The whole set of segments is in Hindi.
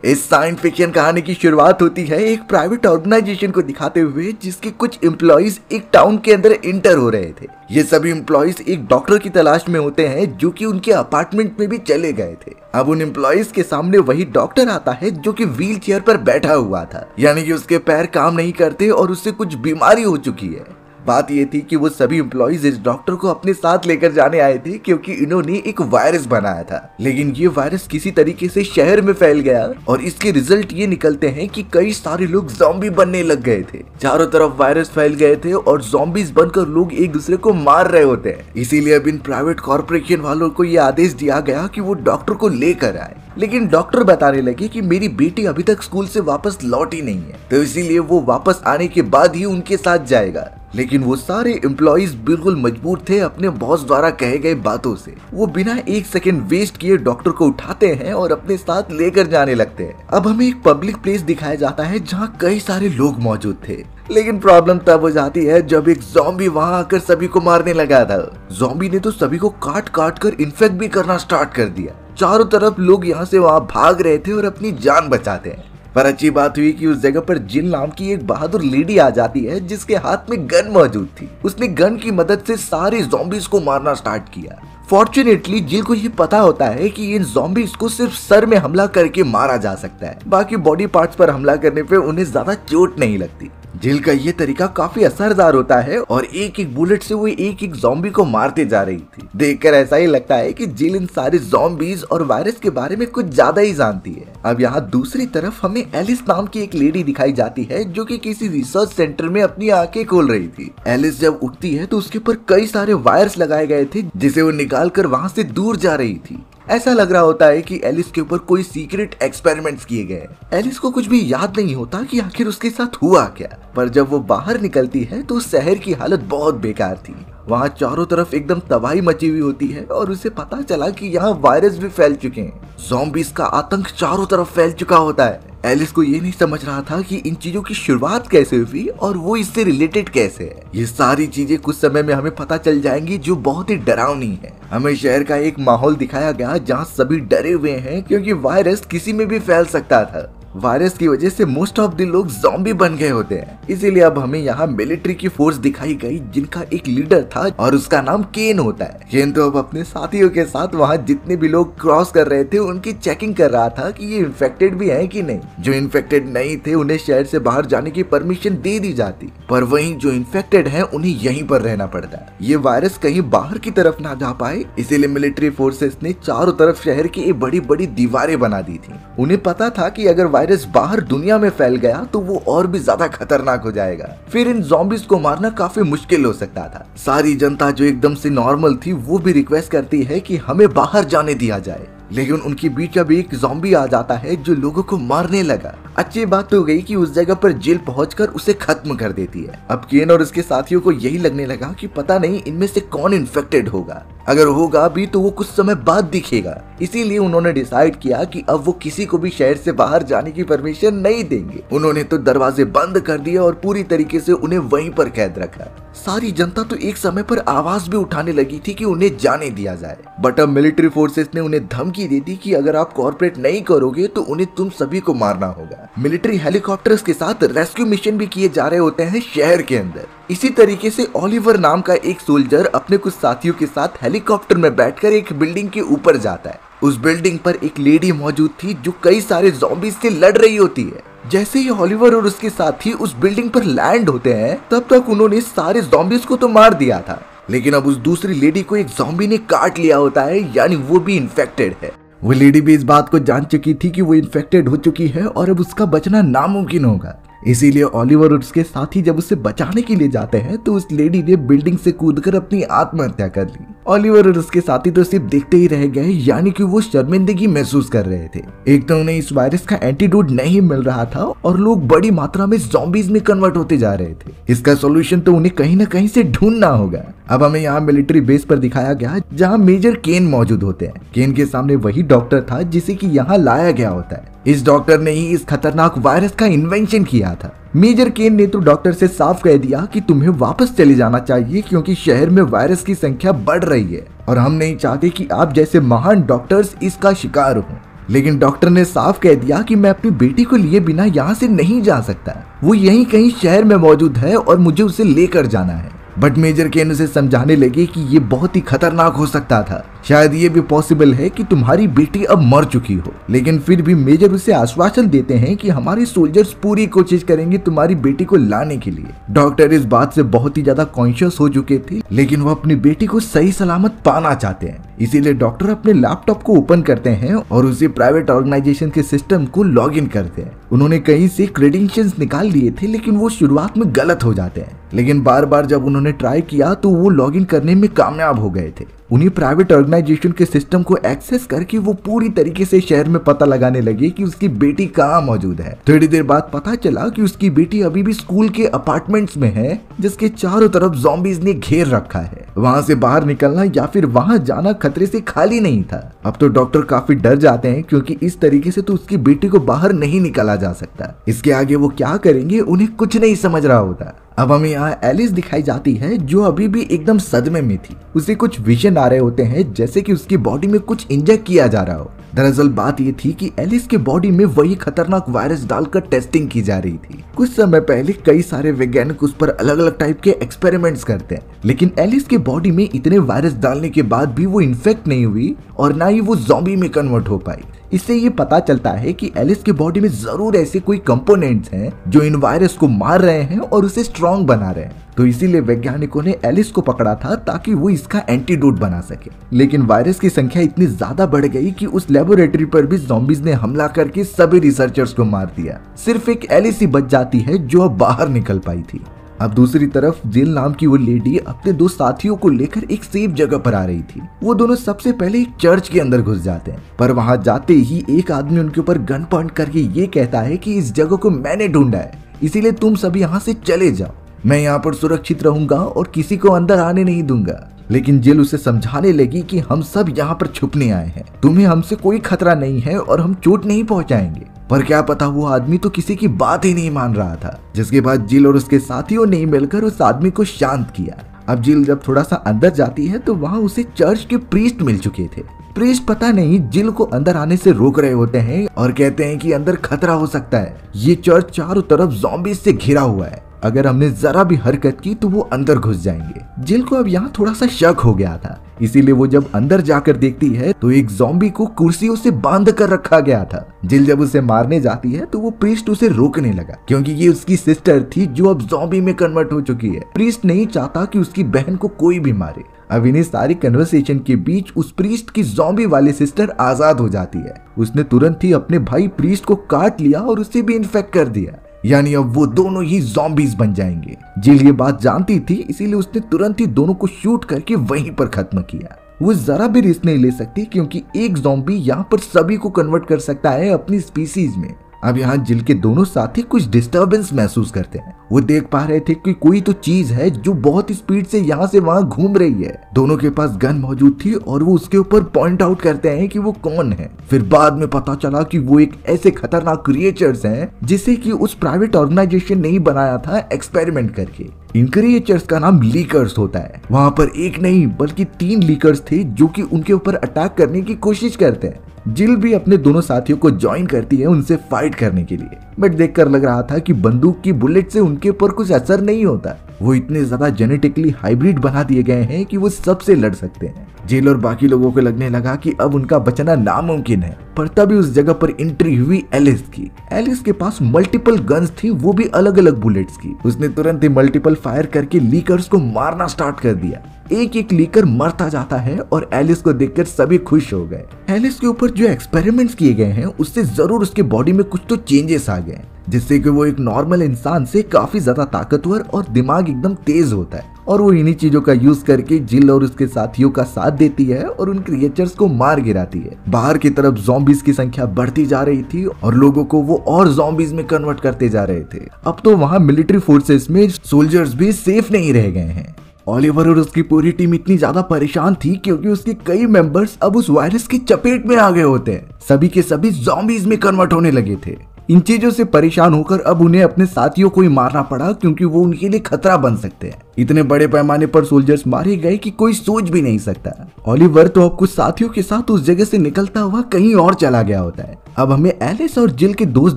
इस साइंस फिक्शन कहानी की शुरुआत होती है एक प्राइवेट ऑर्गेनाइजेशन को दिखाते हुए, जिसके कुछ एम्प्लॉइज एक टाउन के अंदर इंटर हो रहे थे। ये सभी एम्प्लॉइज एक डॉक्टर की तलाश में होते हैं जो कि उनके अपार्टमेंट में भी चले गए थे। अब उन एम्प्लॉइज के सामने वही डॉक्टर आता है जो कि व्हील चेयर पर बैठा हुआ था, यानी कि उसके पैर काम नहीं करते और उससे कुछ बीमारी हो चुकी है। बात ये थी कि वो सभी एम्प्लॉइज इस डॉक्टर को अपने साथ लेकर जाने आए थे क्योंकि इन्होंने एक वायरस बनाया था। लेकिन ये वायरस किसी तरीके से शहर में फैल गया और इसके रिजल्ट ये निकलते हैं कि कई सारे लोग ज़ॉम्बी बनने लग गए थे। चारों तरफ वायरस फैल गए थे और ज़ॉम्बीज बनकर लोग एक दूसरे को मार रहे होते हैं। इसीलिए अब इन प्राइवेट कॉर्पोरेशन वालों को ये आदेश दिया गया कि वो डॉक्टर को लेकर आए। लेकिन डॉक्टर बताने लगे कि मेरी बेटी अभी तक स्कूल से वापस लौटी नहीं है, तो इसीलिए वो वापस आने के बाद ही उनके साथ जाएगा। लेकिन वो सारे एम्प्लॉइज बिल्कुल मजबूर थे अपने बॉस द्वारा कहे गए बातों से। वो बिना एक सेकंड वेस्ट किए डॉक्टर को उठाते हैं और अपने साथ लेकर जाने लगते हैं। अब हमें एक पब्लिक प्लेस दिखाया जाता है जहाँ कई सारे लोग मौजूद थे। लेकिन प्रॉब्लम तब हो जाती है जब एक ज़ॉम्बी वहां आकर सभी को मारने लगा था। ज़ॉम्बी ने तो सभी को काट काट कर इन्फेक्ट भी करना स्टार्ट कर दिया। चारों तरफ लोग यहाँ से वहां भाग रहे थे और अपनी जान बचाते हैं। पर अच्छी बात हुई कि उस जगह पर जिल नाम की एक बहादुर लेडी आ जाती है जिसके हाथ में गन मौजूद थी। उसने गन की मदद से सारे ज़ॉम्बीज को मारना स्टार्ट किया। फॉर्चुनेटली जिल को ये पता होता है कि इन ज़ॉम्बीज को सिर्फ सर में हमला करके मारा जा सकता है, बाकी बॉडी पार्ट्स पर हमला करने पे उन्हें ज्यादा चोट नहीं लगती। जिल का ये तरीका काफी असरदार होता है और एक एक बुलेट से वो एक एक ज़ॉम्बी को मारते जा रही थी। देखकर ऐसा ही लगता है कि जिल इन सारे ज़ॉम्बीज और वायरस के बारे में कुछ ज्यादा ही जानती है। अब यहाँ दूसरी तरफ हमें एलिस नाम की एक लेडी दिखाई जाती है जो कि किसी रिसर्च सेंटर में अपनी आंखें खोल रही थी। एलिस जब उठती है तो उसके ऊपर कई सारे वायर्स लगाए गए थे जिसे वो निकाल कर वहां से दूर जा रही थी। ऐसा लग रहा होता है कि एलिस के ऊपर कोई सीक्रेट एक्सपेरिमेंट्स किए गए। एलिस को कुछ भी याद नहीं होता कि आखिर उसके साथ हुआ क्या। पर जब वो बाहर निकलती है तो शहर की हालत बहुत बेकार थी। वहाँ चारों तरफ एकदम तबाही मची हुई होती है और उसे पता चला कि यहाँ वायरस भी फैल चुके हैं। ज़ॉम्बीज का आतंक चारों तरफ फैल चुका होता है। एलिस को ये नहीं समझ रहा था कि इन चीजों की शुरुआत कैसे हुई और वो इससे रिलेटेड कैसे है। ये सारी चीजें कुछ समय में हमें पता चल जाएंगी जो बहुत ही डरावनी है। हमें शहर का एक माहौल दिखाया गया जहाँ सभी डरे हुए हैं क्योंकि वायरस किसी में भी फैल सकता था। वायरस की वजह से मोस्ट ऑफ द लोग ज़ॉम्बी बन गए होते हैं। इसीलिए अब हमें यहाँ मिलिट्री की फोर्स दिखाई गई जिनका एक लीडर था और उसका नाम केन होता है। केन तो अब अपने साथियों के साथ वहाँ जितने भी लोग क्रॉस कर रहे थे उनकी चेकिंग कर रहा था कि ये इन्फेक्टेड भी है कि नहीं। जो इन्फेक्टेड नहीं थे उन्हें शहर से बाहर जाने की परमिशन दे दी जाती, पर वहीं जो इन्फेक्टेड है उन्हें यहीं पर रहना पड़ता है। ये वायरस कहीं बाहर की तरफ ना जा पाए, इसीलिए मिलिट्री फोर्सेस ने चारों तरफ शहर की बड़ी बड़ी दीवारें बना दी थी। उन्हें पता था कि अगर वायरस बाहर दुनिया में फैल गया तो वो और भी ज्यादा खतरनाक हो जाएगा, फिर इन ज़ॉम्बीज को मारना काफी मुश्किल हो सकता था। सारी जनता जो एकदम से नॉर्मल थी वो भी रिक्वेस्ट करती है कि हमें बाहर जाने दिया जाए, लेकिन उनके बीच अब एक ज़ॉम्बी आ जाता है जो लोगों को मारने लगा। अच्छी बात तो गई कि उस जगह पर जिल पहुंचकर उसे खत्म कर देती है। अब केन और उसके साथियों को यही लगने लगा कि पता नहीं इनमें से कौन इन्फेक्टेड होगा, अगर होगा भी तो वो कुछ समय बाद दिखेगा। इसीलिए उन्होंने डिसाइड किया कि अब वो किसी को भी शहर से बाहर जाने की परमिशन नहीं देंगे। उन्होंने तो दरवाजे बंद कर दिए और पूरी तरीके से उन्हें वहीं पर कैद रखा। सारी जनता तो एक समय पर आवाज भी उठाने लगी थी कि उन्हें जाने दिया जाए, बट अब मिलिट्री फोर्सेस ने उन्हें धमकी दे दी कि अगर आप कोऑपरेट नहीं करोगे तो उन्हें तुम सभी को मारना होगा। मिलिट्री हेलीकॉप्टर्स के साथ रेस्क्यू मिशन भी किए जा रहे होते हैं शहर के अंदर। इसी तरीके से ओलिवर नाम का एक सोल्जर अपने कुछ साथियों के साथ हेलीकॉप्टर में बैठकर एक बिल्डिंग के ऊपर जाता है। उस बिल्डिंग पर एक लेडी मौजूद थी जो कई सारे ज़ॉम्बीज से लड़ रही होती है। जैसे ही ओलिवर और उसके साथी उस बिल्डिंग पर लैंड होते हैं तब तक उन्होंने सारे ज़ॉम्बीज को तो मार दिया था, लेकिन अब उस दूसरी लेडी को एक ज़ॉम्बी ने काट लिया होता है, यानी वो भी इन्फेक्टेड है। वो लेडी भी इस बात को जान चुकी थी कि वो इन्फेक्टेड हो चुकी है और अब उसका बचना नामुमकिन होगा। इसीलिए ओलिवर और उसके साथी जब उसे बचाने के लिए जाते हैं तो उस लेडी ने बिल्डिंग से कूदकर अपनी आत्महत्या कर ली। ओलिवर और उसके साथी तो सिर्फ देखते ही रह गए, यानी कि वो शर्मिंदगी महसूस कर रहे थे। एक तो उन्हें इस वायरस का एंटीडोट नहीं मिल रहा था और लोग बड़ी मात्रा में ज़ॉम्बीज में कन्वर्ट होते जा रहे थे। इसका सोल्यूशन तो उन्हें कहीं ना कहीं से ढूंढना होगा। अब हमें यहाँ मिलिट्री बेस पर दिखाया गया जहाँ मेजर केन मौजूद होते हैं। केन के सामने वही डॉक्टर था जिसे कि यहाँ लाया गया होता है। इस डॉक्टर ने ही इस खतरनाक वायरस का इन्वेंशन किया था। मेजर केन ने तो डॉक्टर से साफ कह दिया कि तुम्हें वापस चले जाना चाहिए क्योंकि शहर में वायरस की संख्या बढ़ रही है और हम नहीं चाहते कि आप जैसे महान डॉक्टर्स इसका शिकार हो। लेकिन डॉक्टर ने साफ कह दिया कि मैं अपनी बेटी को लिए बिना यहाँ से नहीं जा सकता। वो यहीं कहीं शहर में मौजूद है और मुझे उसे लेकर जाना है। बट मेजर केन उसे समझाने लगे कि ये बहुत ही खतरनाक हो सकता था। शायद ये भी पॉसिबल है कि तुम्हारी बेटी अब मर चुकी हो। लेकिन फिर भी मेजर उसे आश्वासन देते हैं कि हमारे सोल्जर्स पूरी कोशिश करेंगे तुम्हारी बेटी को लाने के लिए। डॉक्टर इस बात से बहुत ही ज्यादा कॉन्शियस हो चुके थे, लेकिन वो अपनी बेटी को सही सलामत पाना चाहते हैं। इसीलिए डॉक्टर अपने लैपटॉप को ओपन करते हैं और उसे प्राइवेट ऑर्गेनाइजेशन के सिस्टम को लॉग इन करते हैं। उन्होंने कहीं से क्रेडेंशियल्स निकाल लिए थे, लेकिन वो शुरुआत में गलत हो जाते हैं। लेकिन बार बार जब उन्होंने ट्राई किया तो वो लॉग इन करने में कामयाब हो गए थे। उन्हीं प्राइवेट ऑर्गेनाइजेशन के सिस्टम को एक्सेस करके वो पूरी तरीके से शहर में पता लगाने लगे कि उसकी बेटी कहाँ मौजूद है। थोड़ी देर बाद पता चला कि उसकी बेटी अभी भी स्कूल के अपार्टमेंट्स में है, जिसके चारों तरफ ज़ॉम्बीज ने घेर रखा है। वहां से बाहर निकलना या फिर वहां जाना खतरे से खाली नहीं था। अब तो डॉक्टर काफी डर जाते हैं, क्योंकि इस तरीके से तो उसकी बेटी को बाहर नहीं निकाला जा सकता। इसके आगे वो क्या करेंगे उन्हें कुछ नहीं समझ रहा होता। अब हमें यहाँ एलिस दिखाई जाती है, जो अभी भी एकदम सदमे में थी। उसे कुछ विजन आ रहे होते हैं, जैसे कि उसकी बॉडी में कुछ इंजेक्ट किया जा रहा हो। दरअसल बात ये थी कि एलिस के बॉडी में वही खतरनाक वायरस डालकर टेस्टिंग की जा रही थी। कुछ समय पहले कई सारे वैज्ञानिक उस पर अलग अलग टाइप के एक्सपेरिमेंट्स करते हैं, लेकिन एलिस के बॉडी में इतने वायरस डालने के बाद भी वो इन्फेक्ट नहीं हुई और ना ही वो ज़ॉम्बी में कन्वर्ट हो पाई। इससे ये पता चलता है कि एलिस के बॉडी में जरूर ऐसे कोई कंपोनेंट्स हैं जो इन वायरस को मार रहे हैं और उसे स्ट्रॉन्ग बना रहे हैं। तो इसीलिए वैज्ञानिकों ने एलिस को पकड़ा था ताकि वो इसका एंटीडोट बना सके। लेकिन वायरस की संख्या इतनी ज्यादा बढ़ गई कि उस लेबोरेटरी पर भी ज़ॉम्बीज ने हमला करके सभी रिसर्चर्स को मार दिया। सिर्फ एक एलिस ही बच जाती है जो अब बाहर निकल पाई थी। अब दूसरी तरफ जिल नाम की वो लेडी अपने दो साथियों को लेकर एक सेफ जगह पर आ रही थी। वो दोनों सबसे पहले एक चर्च के अंदर घुस जाते हैं, पर वहां जाते ही एक आदमी उनके ऊपर गन पॉइंट करके ये कहता है कि इस जगह को मैंने ढूंढा है, इसीलिए तुम सभी यहाँ से चले जाओ। मैं यहाँ पर सुरक्षित रहूंगा और किसी को अंदर आने नहीं दूंगा। लेकिन जिल उसे समझाने लगी कि हम सब यहाँ पर छुपने आए हैं, तुम्हें हमसे कोई खतरा नहीं है और हम चोट नहीं पहुंचाएंगे। पर क्या पता वो आदमी तो किसी की बात ही नहीं मान रहा था। जिसके बाद जिल और उसके साथियों ने मिलकर उस आदमी को शांत किया। अब जिल जब थोड़ा सा अंदर जाती है तो वहाँ उसे चर्च के प्रीस्ट मिल चुके थे। प्रीस्ट पता नहीं जिल को अंदर आने से रोक रहे होते हैं और कहते हैं कि अंदर खतरा हो सकता है। ये चर्च चारों तरफ ज़ॉम्बीज से घिरा हुआ है, अगर हमने जरा भी हरकत की तो वो अंदर घुस जाएंगे। जिल को अब यहाँ थोड़ा सा शक हो गया था, इसीलिए वो जब अंदर जाकर देखती है तो एक ज़ॉम्बी को कुर्सियों से बांध कर रखा गया था। जिल जब उसे मारने जाती है तो वो प्रीस्ट उसे रोकने लगा, क्योंकि ये उसकी सिस्टर थी जो अब ज़ॉम्बी में कन्वर्ट हो चुकी है। प्रीस्ट नहीं चाहता कि उसकी बहन को कोई भी मारे। अब इन्हीं सारी कन्वर्सेशन के बीच उस प्रीस्ट की ज़ॉम्बी वाली सिस्टर आजाद हो जाती है। उसने तुरंत ही अपने भाई प्रीस्ट को काट लिया और उसे भी इन्फेक्ट कर दिया, यानी अब वो दोनों ही ज़ॉम्बीज बन जाएंगे। जिल ये बात जानती थी, इसीलिए उसने तुरंत ही दोनों को शूट करके वहीं पर खत्म किया। वो जरा भी रिस्क नहीं ले सकती, क्योंकि एक ज़ॉम्बी यहाँ पर सभी को कन्वर्ट कर सकता है अपनी स्पीसीज में। अब यहाँ जिल के दोनों साथी कुछ डिस्टर्बेंस महसूस करते हैं। वो देख पा रहे थे कि कोई तो चीज है जो बहुत स्पीड से यहाँ से वहाँ घूम रही है। दोनों के पास गन मौजूद थी और वो उसके ऊपर पॉइंट आउट करते हैं कि वो कौन है। फिर बाद में पता चला कि वो एक ऐसे खतरनाक क्रिएचर्स हैं जिसे कि उस प्राइवेट ऑर्गेनाइजेशन ने ही बनाया था एक्सपेरिमेंट करके। इन क्रिएचर्स का नाम लीकर्स होता है। वहाँ पर एक नहीं बल्कि 3 लीकर्स थे जो कि उनके ऊपर अटैक करने की कोशिश करते हैं। जिल भी अपने दोनों साथियों को ज्वाइन करती है उनसे फाइट करने के लिए, बट देखकर लग रहा था कि बंदूक की बुलेट से उनके ऊपर कुछ असर नहीं होता। वो इतने ज्यादा जेनेटिकली हाइब्रिड बना दिए गए हैं कि वो सबसे लड़ सकते हैं। जिल और बाकी लोगों को लगने लगा कि अब उनका बचना नामुमकिन है, पर तभी उस जगह पर एंट्री हुई एलिस की। एलिस के पास मल्टीपल गन्स थी, वो भी अलग अलग बुलेट्स की। उसने तुरंत ही मल्टीपल फायर करके लीकर्स को मारना स्टार्ट कर दिया। एक एक लीकर मरता जाता है और एलिस को देखकर सभी खुश हो गए। एलिस के ऊपर जो एक्सपेरिमेंट्स किए गए हैं उससे जरूर उसके बॉडी में कुछ तो चेंजेस आ गए, जिससे कि वो एक नॉर्मल इंसान से काफी ज्यादा ताकतवर और दिमाग एकदम तेज होता है। और वो इन्हीं चीजों का यूज करके जिल और उसके साथियों का साथ देती है और उन क्रिएचर्स को मार गिराती है। बाहर की तरफ ज़ॉम्बीज की संख्या बढ़ती जा रही थी और लोगों को वो और ज़ॉम्बीज में कन्वर्ट करते जा रहे थे। अब तो वहाँ मिलिट्री फोर्सेस में सोल्जर्स भी सेफ नहीं रह गए हैं। ओलिवर और उसकी पूरी टीम इतनी ज्यादा परेशान थी क्योंकि उसके कई मेंबर्स अब उस वायरस की चपेट में आ गए होते हैं। सभी के सभी ज़ॉम्बीज में कन्वर्ट होने लगे थे। इन चीजों से परेशान होकर अब उन्हें अपने साथियों को ही मारना पड़ा, क्योंकि वो उनके लिए खतरा बन सकते हैं। इतने बड़े पैमाने पर सोल्जर्स मारे गए कि कोई सोच भी नहीं सकता। ओलिवर तो अब कुछ साथियों के साथ उस जगह से निकलता हुआ कहीं और चला गया होता है। अब हमें एलिस और जिल के दोस्त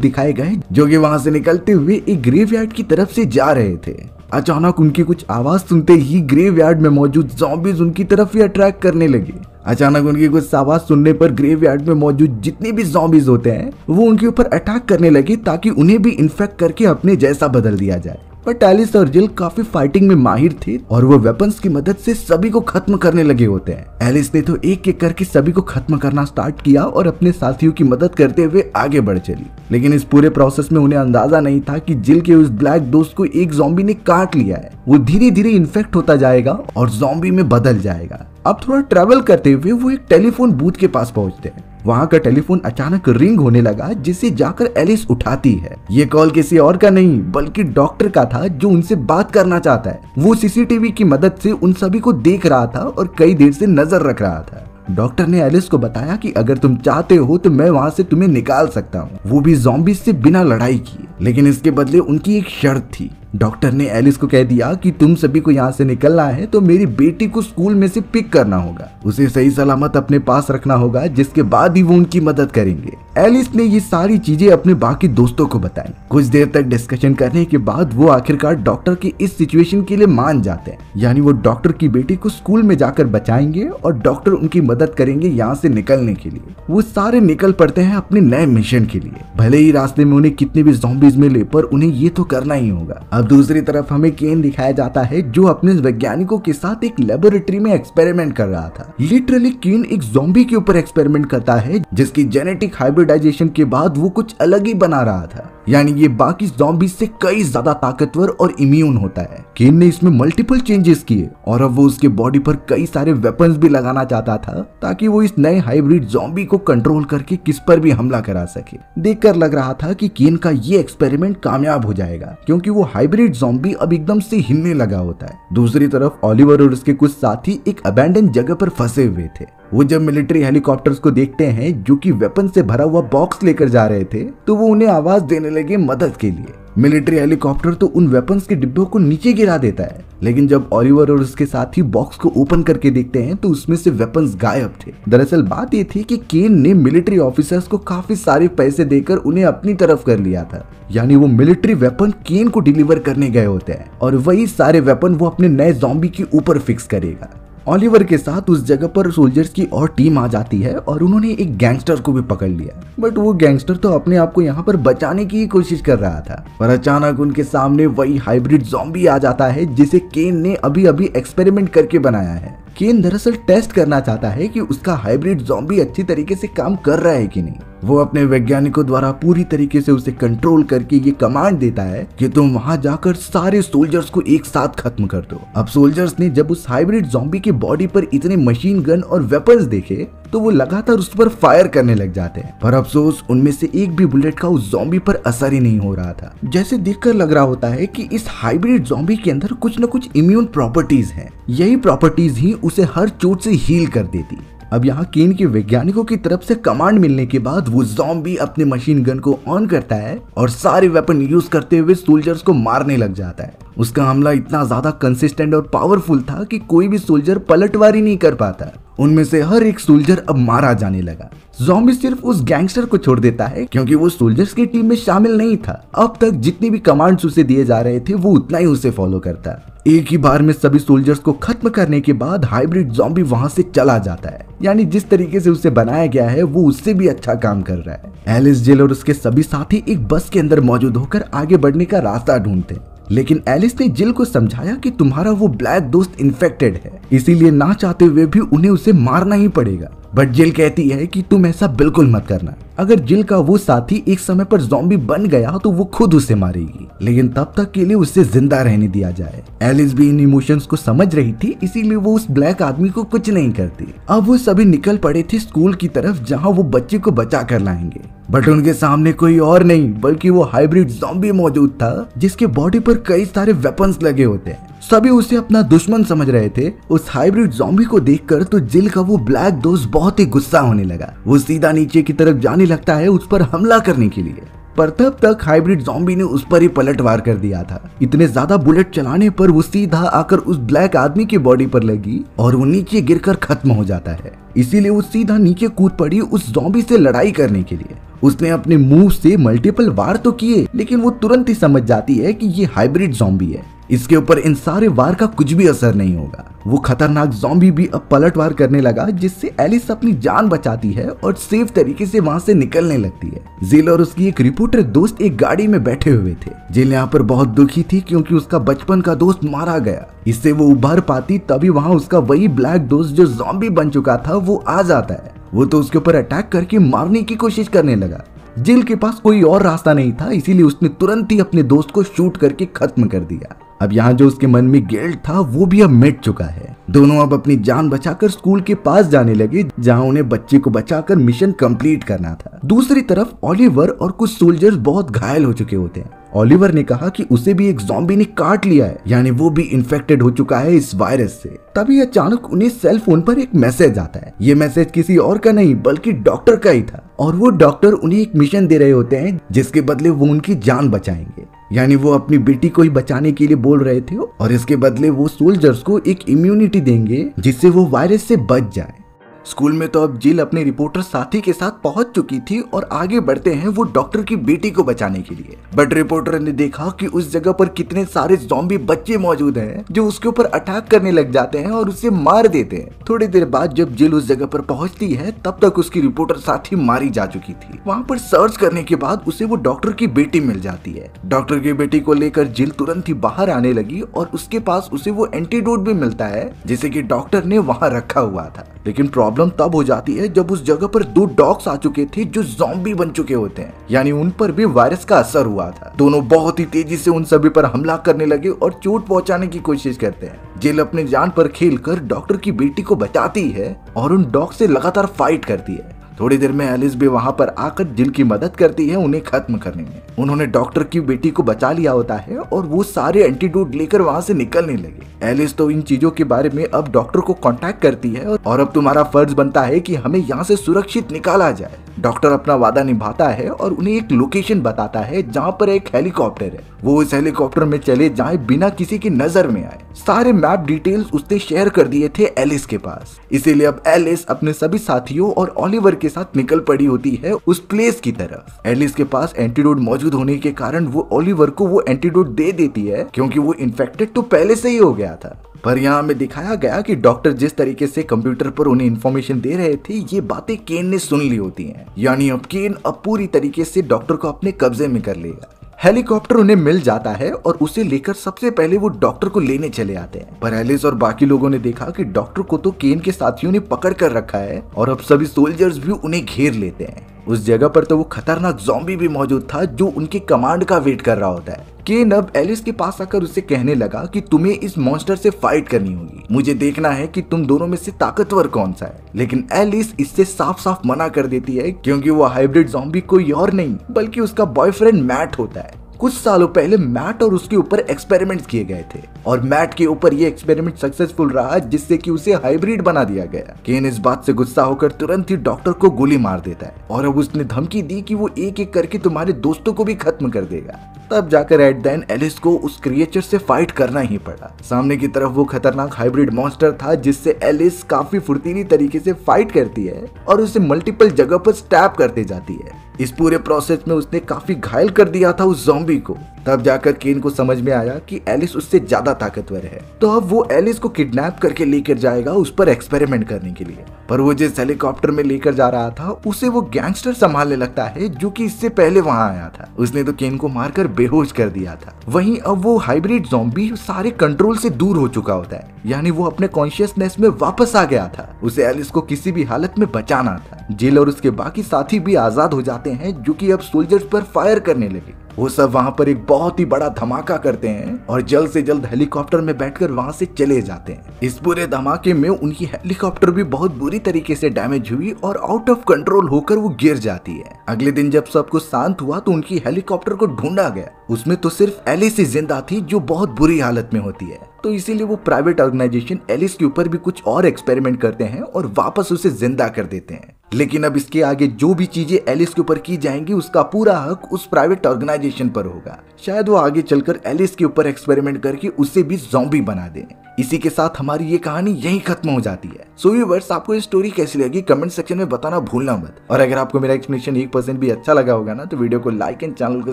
दिखाए गए जो कि वहां से निकलते हुए एक ग्रेवयार्ड की तरफ से जा रहे थे। अचानक उनकी कुछ आवाज सुनते ही ग्रेवयार्ड में मौजूद ज़ॉम्बीज उनकी तरफ ही अट्रैक्ट करने लगे। अचानक उनकी कुछ आवाज सुनने पर ग्रेवयार्ड में मौजूद जितने भी ज़ॉम्बीज होते हैं वो उनके ऊपर अटैक करने लगे ताकि उन्हें भी इन्फेक्ट करके अपने जैसा बदल दिया जाए। बट एलिस और जिल काफी फाइटिंग में माहिर थे और वो वेपन्स की मदद से सभी को खत्म करने लगे होते हैं। एलिस ने तो एक एक करके सभी को खत्म करना स्टार्ट किया और अपने साथियों की मदद करते हुए आगे बढ़ चली। लेकिन इस पूरे प्रोसेस में उन्हें अंदाजा नहीं था कि जिल के उस ब्लैक दोस्त को एक ज़ॉम्बी ने काट लिया है। वो धीरे धीरे इन्फेक्ट होता जाएगा और ज़ॉम्बी में बदल जाएगा। अब थोड़ा ट्रेवल करते हुए वो एक टेलीफोन बूथ के पास पहुंचते हैं। वहां का टेलीफोन अचानक रिंग होने लगा, जिसे जाकर एलिस उठाती है। ये कॉल किसी और का नहीं बल्कि डॉक्टर का था जो उनसे बात करना चाहता है। वो सीसीटीवी की मदद से उन सभी को देख रहा था और कई देर से नजर रख रहा था। डॉक्टर ने एलिस को बताया कि अगर तुम चाहते हो तो मैं वहां से तुम्हें निकाल सकता हूँ, वो भी ज़ॉम्बीज से बिना लड़ाई किए। लेकिन इसके बदले उनकी एक शर्त थी। डॉक्टर ने एलिस को कह दिया कि तुम सभी को यहाँ से निकलना है तो मेरी बेटी को स्कूल में से पिक करना होगा, उसे सही सलामत अपने पास रखना होगा, जिसके बाद ही वो उनकी मदद करेंगे। एलिस ने ये सारी चीजें अपने बाकी दोस्तों को बताई। कुछ देर तक डिस्कशन करने के बाद वो आखिरकार डॉक्टर की इस सिचुएशन के लिए मान जाते हैं। यानी वो डॉक्टर की बेटी को स्कूल में जाकर बचाएंगे और डॉक्टर उनकी मदद करेंगे यहाँ से निकलने के लिए। वो सारे निकल पड़ते हैं अपने नए मिशन के लिए। भले ही रास्ते में उन्हें कितने भी ज़ॉम्बीज मिले पर उन्हें ये तो करना ही होगा। अब दूसरी तरफ हमें केन दिखाया जाता है जो अपने वैज्ञानिकों के साथ एक लेबोरेटरी में एक्सपेरिमेंट कर रहा था। लिटरली केन एक ज़ॉम्बी के ऊपर एक्सपेरिमेंट करता है जिसकी जेनेटिक हाइब्रिडाइजेशन के बाद वो कुछ अलग ही बना रहा था। यानी ये बाकी ज़ॉम्बीज से कई ज्यादा ताकतवर और इम्यून होता है। केन ने इसमें मल्टीपल चेंजेस किए और अब वो उसके बॉडी पर कई सारे वेपन्स भी लगाना चाहता था ताकि वो इस नए हाइब्रिड ज़ॉम्बी को कंट्रोल करके किस पर भी हमला करा सके। देखकर लग रहा था कि केन का ये एक्सपेरिमेंट कामयाब हो जाएगा क्योंकि वो हाइब्रिड ज़ॉम्बी अब एकदम से हिलने लगा होता है। दूसरी तरफ ओलिवर और उसके कुछ साथी एक अबैंडन जगह पर फंसे हुए थे। वो जब मिलिट्री हेलीकॉप्टर्स को देखते हैं जो कि वेपन से भरा हुआ बॉक्स लेकर जा रहे थे तो वो उन्हें आवाज देने लगे मदद के लिए। मिलिट्री हेलीकॉप्टर तो उन वेपन्स के डिब्बों को नीचे गिरा देता है, लेकिन जब ओलिवर और उसके साथी बॉक्स को ओपन करके देखते हैं तो उसमें से वेपन्स गायब थे। दरअसल बात ये थी कि केन ने मिलिट्री ऑफिसर्स को काफी सारे पैसे देकर उन्हें अपनी तरफ कर लिया था। यानी वो मिलिट्री वेपन केन को डिलीवर करने गए होते हैं और वही सारे वेपन वो अपने नए ज़ॉम्बी के ऊपर फिक्स करेगा। ओलिवर के साथ उस जगह पर सोल्जर्स की और टीम आ जाती है और उन्होंने एक गैंगस्टर को भी पकड़ लिया। बट वो गैंगस्टर तो अपने आप को यहाँ पर बचाने की कोशिश कर रहा था, पर अचानक उनके सामने वही हाइब्रिड ज़ॉम्बी आ जाता है जिसे केन ने अभी अभी एक्सपेरिमेंट करके बनाया है। केन दरअसल टेस्ट करना चाहता है कि उसका हाइब्रिड ज़ॉम्बी अच्छी तरीके से काम कर रहा है कि नहीं। वो अपने वैज्ञानिकों द्वारा पूरी तरीके से उसे कंट्रोल करके ये कमांड देता है कि तुम वहां जाकर सारे सोल्जर्स को एक साथ खत्म कर दो। अब सोल्जर्स ने जब उस हाइब्रिड ज़ॉम्बी के बॉडी पर इतने मशीन गन और वेपन्स देखे तो वो लगातार उस पर फायर करने लग जाते हैं, पर अफसोस उनमें से एक भी बुलेट का उस ज़ॉम्बी पर असर ही नहीं हो रहा था। जैसे देखकर लग रहा होता है कि इस हाइब्रिड ज़ॉम्बी के अंदर कुछ न कुछ इम्यून प्रॉपर्टीज हैं। यही प्रॉपर्टीज ही उसे हर चोट से हील कर देती। अब यहाँ केन के वैज्ञानिकों की तरफ से कमांड मिलने के बाद वो ज़ॉम्बी अपने मशीन गन को ऑन करता है और सारे वेपन यूज करते हुए सोल्जर्स को मारने लग जाता है। उसका हमला इतना ज्यादा कंसिस्टेंट और पावरफुल था कि कोई भी सोल्जर पलटवारी नहीं कर पाता। उनमें से हर एक सोल्जर अब मारा जाने लगा। ज़ॉम्बी सिर्फ उस गैंगस्टर को छोड़ देता है क्योंकि वो सोल्जर्स की टीम में शामिल नहीं था। अब तक जितनी भी कमांड्स उसे दिए जा रहे थे वो उतना ही उसे फॉलो करता। एक ही बार में सभी सोल्जर्स को खत्म करने के बाद हाइब्रिड ज़ॉम्बी वहां से चला जाता है। यानी जिस तरीके से उसे बनाया गया है वो उससे भी अच्छा काम कर रहा है। एलिस, जिल और उसके सभी साथी एक बस के अंदर मौजूद होकर आगे बढ़ने का रास्ता ढूंढते हैं, लेकिन एलिस ने जिल को समझाया कि तुम्हारा वो ब्लैक दोस्त इन्फेक्टेड है, इसीलिए ना चाहते हुए भी उन्हें उसे मारना ही पड़ेगा। बट जिल कहती है कि तुम ऐसा बिल्कुल मत करना। अगर जिल का वो साथी एक समय पर ज़ॉम्बी बन गया तो वो खुद उसे मारेगी, लेकिन तब तक के लिए उसे जिंदा रहने दिया जाए। एलिस भी इन इमोशंस को समझ रही थी, इसीलिए वो उस ब्लैक आदमी को कुछ नहीं करती। अब वो सभी निकल पड़े थे स्कूल की तरफ जहाँ वो बच्चे को बचा कर लाएंगे। बट उनके सामने कोई और नहीं बल्कि वो हाइब्रिड ज़ॉम्बी मौजूद था जिसके बॉडी पर कई सारे वेपन्स लगे होते हैं। सभी उसे अपना दुश्मन समझ रहे थे। उस हाइब्रिड ज़ॉम्बी को देखकर तो जिल का वो ब्लैक दोस्त बहुत ही गुस्सा होने लगा। वो सीधा नीचे की तरफ जाने लगता है उस पर हमला करने के लिए। पर तब तक हाइब्रिड ज़ॉम्बी ने उस पर ही पलटवार कर दिया था। इतने ज्यादा बुलेट चलाने पर वो सीधा आकर उस ब्लैक आदमी की बॉडी पर लगी और वो नीचे गिरकर खत्म हो जाता है। इसीलिए वो सीधा नीचे कूद पड़ी उस ज़ॉम्बी से लड़ाई करने के लिए। उसने अपने मूव से मल्टीपल वार तो किए, लेकिन वो तुरंत ही समझ जाती है कि ये हाइब्रिड ज़ॉम्बी है, इसके ऊपर इन सारे वार का कुछ भी असर नहीं होगा। वो खतरनाक ज़ॉम्बी भी अब पलटवार करने लगा, जिससे एलिस अपनी जान बचाती है और सेफ तरीके से वहां से निकलने लगती है। जिल और उसकी एक रिपोर्टर दोस्त एक गाड़ी में बैठे हुए थे। जिल यहाँ पर बहुत दुखी थी क्योंकि उसका बचपन का दोस्त मारा गया। इससे वो उभर पाती, तभी वहां उसका वही ब्लैक दोस्त जो ज़ॉम्बी बन चुका था वो आ जाता है। वो तो उसके ऊपर अटैक करके मारने की कोशिश करने लगा। जिल के पास कोई और रास्ता नहीं था, इसीलिए उसने तुरंत ही अपने दोस्त को शूट करके खत्म कर दिया। अब यहाँ जो उसके मन में गिल्ट था वो भी अब मिट चुका है। दोनों अब अपनी जान बचाकर स्कूल के पास जाने लगे, जहाँ उन्हें बच्चे को बचाकर मिशन कंप्लीट करना था। दूसरी तरफ ओलिवर और कुछ सोल्जर्स बहुत घायल हो चुके होते हैं। ओलिवर ने कहा कि उसे भी एक ज़ॉम्बी ने काट लिया है, यानी वो भी इन्फेक्टेड हो चुका है इस वायरस से। तभी अचानक उन्हें सेल फोन पर एक मैसेज आता है। ये मैसेज किसी और का नहीं बल्कि डॉक्टर का ही था, और वो डॉक्टर उन्हें एक मिशन दे रहे होते हैं जिसके बदले वो उनकी जान बचाएंगे। यानी वो अपनी बेटी को ही बचाने के लिए बोल रहे थे और इसके बदले वो सोल्जर्स को एक इम्यूनिटी देंगे जिससे वो वायरस से बच जाए। स्कूल में तो अब जिल अपने रिपोर्टर साथी के साथ पहुंच चुकी थी और आगे बढ़ते हैं वो डॉक्टर की बेटी को बचाने के लिए। बट रिपोर्टर ने देखा कि उस जगह पर कितने सारे ज़ॉम्बी बच्चे मौजूद हैं जो उसके ऊपर अटैक करने लग जाते हैं और उसे मार देते हैं। थोड़ी देर बाद जब जिल उस जगह पर पहुंचती है तब तक उसकी रिपोर्टर साथी मारी जा चुकी थी। वहाँ पर सर्च करने के बाद उसे वो डॉक्टर की बेटी मिल जाती है। डॉक्टर की बेटी को लेकर जिल तुरंत ही बाहर आने लगी और उसके पास उसे वो एंटीडोट भी मिलता है जिसे कि डॉक्टर ने वहाँ रखा हुआ था। लेकिन प्रॉब्लम तब हो जाती है जब उस जगह पर 2 डॉग्स आ चुके थे जो ज़ॉम्बी बन चुके होते हैं, यानी उन पर भी वायरस का असर हुआ था। दोनों बहुत ही तेजी से उन सभी पर हमला करने लगे और चोट पहुंचाने की कोशिश करते हैं। जिल अपने जान पर खेलकर डॉक्टर की बेटी को बचाती है और उन डॉग से लगातार फाइट करती है। थोड़ी देर में एलिस भी वहां पर आकर जिल की मदद करती है उन्हें खत्म करने में। उन्होंने डॉक्टर की बेटी को बचा लिया होता है और वो सारे एंटीडोट लेकर वहां से निकलने लगे। एलिस तो इन चीजों के बारे में अब डॉक्टर को कांटेक्ट करती है और अब तुम्हारा फर्ज बनता है कि हमें यहाँ से सुरक्षित निकाला जाए। डॉक्टर अपना वादा निभाता है और उन्हें एक लोकेशन बताता है जहाँ पर एक हेलीकॉप्टर है। वो उस हेलीकॉप्टर में चले जाए बिना किसी की नजर में आए। सारे मैप डिटेल्स उसने शेयर कर दिए थे एलिस के पास। इसीलिए अब एलिस अपने सभी साथियों और ओलिवर के साथ निकल पड़ी होती है उस प्लेस की तरफ। एलिस के पास एंटीडोट मौजूद होने के कारण वो ओलिवर को वो एंटीडोट दे देती है क्योंकि वो इन्फेक्टेड तो पहले से ही हो गया था। पर यहाँ हमें दिखाया गया कि डॉक्टर जिस तरीके से कंप्यूटर पर उन्हें इन्फॉर्मेशन दे रहे थे ये बातें केन ने सुन ली होती हैं। यानी अब केन अब पूरी तरीके से डॉक्टर को अपने कब्जे में कर लेगा। हेलीकॉप्टर उन्हें मिल जाता है और उसे लेकर सबसे पहले वो डॉक्टर को लेने चले आते हैं। पर एलिस और बाकी लोगों ने देखा कि डॉक्टर को तो केन के साथियों ने पकड़ कर रखा है और अब सभी सोल्जर्स भी उन्हें घेर लेते हैं। उस जगह पर तो वो खतरनाक ज़ॉम्बी भी मौजूद था जो उनके कमांड का वेट कर रहा होता है। केन अब एलिस के पास आकर उसे कहने लगा कि तुम्हें इस मॉन्स्टर से फाइट करनी होगी, मुझे देखना है कि तुम दोनों में से ताकतवर कौन सा है। लेकिन एलिस इससे साफ साफ मना कर देती है क्योंकि वो हाइब्रिड ज़ॉम्बी कोई और नहीं बल्कि उसका बॉयफ्रेंड मैट होता है। कुछ सालों पहले मैट और उसके ऊपर एक्सपेरिमेंट्स किए गए थे और मैट के ऊपर ये एक्सपेरिमेंट सक्सेसफुल रहा जिससे कि उसे हाइब्रिड बना दिया गया। केन इस बात से गुस्सा होकर तुरंत ही डॉक्टर को गोली मार देता है और अब उसने धमकी दी कि वो एक एक करके तुम्हारे दोस्तों को भी खत्म कर देगा। तब जाकर एट द एंड एलिस को उस क्रिएचर से फाइट करना ही पड़ा। सामने की तरफ वो खतरनाक हाइब्रिड मॉन्स्टर था जिससे एलिस काफी फुर्तीली तरीके से फाइट करती है और उसे मल्टीपल जगह पर स्टैब करते जाती है। इस पूरे प्रोसेस में उसने काफी घायल कर दिया था उस ज़ॉम्बी को। तब जाकर केन को समझ में आया कि एलिस उससे ज्यादा ताकतवर है, तो अब वो एलिस को किडनैप करके लेकर जाएगा उस पर एक्सपेरिमेंट करने के लिए। पर वो जिस हेलीकॉप्टर में लेकर जा रहा था उसे वो गैंगस्टर संभालने लगता है जो कि इससे पहले वहां आया था। उसने तो केन को मारकर बेहोश कर दिया था। वहीं अब वो हाइब्रिड ज़ॉम्बी सारे कंट्रोल से दूर हो चुका होता है, यानी वो अपने कॉन्शियसनेस में वापस आ गया था। उसे एलिस को किसी भी हालत में बचाना था। जिल और उसके बाकी साथी भी आजाद हो जाते हैं जो कि अब सोल्जर्स पर फायर करने लगे। वो सब वहां पर एक बहुत ही बड़ा धमाका करते हैं और जल्द से जल्द हेलीकॉप्टर में बैठकर वहां से चले जाते हैं। इस पूरे धमाके में उनकी हेलीकॉप्टर भी बहुत बुरी तरीके से डैमेज हुई और आउट ऑफ कंट्रोल होकर वो गिर जाती है। अगले दिन जब सब कुछ शांत हुआ तो उनकी हेलीकॉप्टर को ढूंढा गया। उसमें तो सिर्फ एलिस ही जिंदा थी जो बहुत बुरी हालत में होती है। तो इसीलिए वो प्राइवेट ऑर्गेनाइजेशन एलिस के ऊपर भी कुछ और एक्सपेरिमेंट करते हैं और वापस उसे जिंदा कर देते हैं। लेकिन अब इसके आगे जो भी चीजें एलिस के ऊपर की जाएंगी उसका पूरा हक उस प्राइवेट ऑर्गेनाइजेशन पर होगा। शायद वो आगे चलकर एलिस के ऊपर एक्सपेरिमेंट करके उसे भी ज़ॉम्बी बना दें। इसी के साथ हमारी ये कहानी यहीं खत्म हो जाती है। सो व्यूअर्स, आपको ये स्टोरी कैसी लगी कमेंट सेक्शन में बताना भूलना मत। और अगर आपको मेरा एक्सप्लेनेशन 1% भी अच्छा लगा होगा ना तो वीडियो को लाइक एंड चैनल को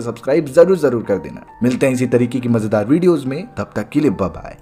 सब्सक्राइब जरूर कर देना। मिलते हैं इसी तरीके की मजेदार वीडियोस में, तब तक के लिए बाय बाय।